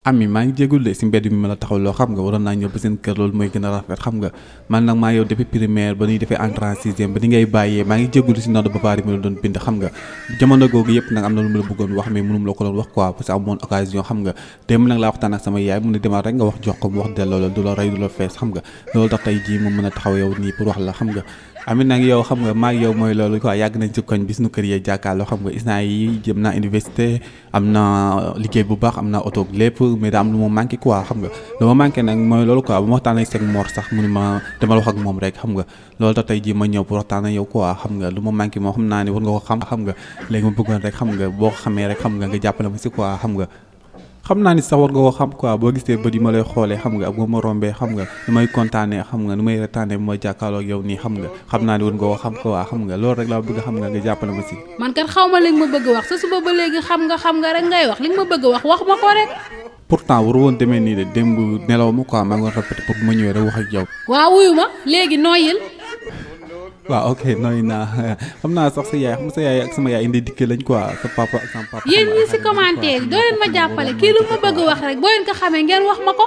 ami maa ngi jégul de si mbedd mi ma la taxaw loo xam nga waroon naa ñëw ba seen kër loolu mooy gën a rafet xam nga man nag maa yow depuis primaire ba ñuy defee entrée en sixième ba ni ngay bàyyee maa ngi jégul si nodd ba pare mi la doon bind xam nga jamono googu yëpp nag am na lu ma la bëggoon wax mais mënum la ko doon wax quoi parce que amoon occasion xam nga démb nag laa waxtaan ak sama yaay mu ne demal rek nga wax jox ko mu wax delloo la du la rey du la fees xam nga loolu tax tey jii mu mën a taxaw yow nii pour wax la xam nga amit nag yow xam nga maag yow mooy loolu quoi yàgg nañ ci koñ bi suñu kër yee jàkkaarloo xam nga instant yi jëm naa université am na liggéey bu baax am naa oto lépp mais daa am lu ma manqué quoi xam nga lu ma manqué nag mooy loolu quoi bu ma waxtaan ak seen Mor sax mu ne ma demal wax ak moom rek xam nga loolu tax tey jii ma ñëw pour waxtaan ak yow quoi xam nga lu ma manqué moom xam naa ne war nga ko xam nga léegi ma bëggoon rek xam nga boo ko xamee rek xam nga jàppale ma si quoi xam nga xam naa ni sax war nga ko xam quoi boo gisee bët yi ma lay xoolee xam nga ak bu ma rombee xam nga nu may kontaanee xam nga nu may retaanee bu ma jàkkaarloo ak yow nii xam nga xam naa ni war nga ko xam quoi xam nga loolu rek laa bëgg xam nga jàppale ma si. man kat xaw ma li nga ma bëgg wax sa suba ba léegi xam nga rek ngay wax li nga ma bëgg wax ma ko rek. pourtant waru woon demee nii de démb nelaw ma quoi maa ngi doon répété pour bu ma ñëwee rek wax ak yow. waaw wuyu ma léegi nooyil. waaw ok nooy naa xam naa sax sa yaay xam sa yaay ak sama yaay indi dikke lañ quoi sa papa ak sama papa. yéen ñi si commentaire yi doo leen ma jàppale kii lu ma bëgg wax rek boo leen ko xamee ngeen wax ma ko.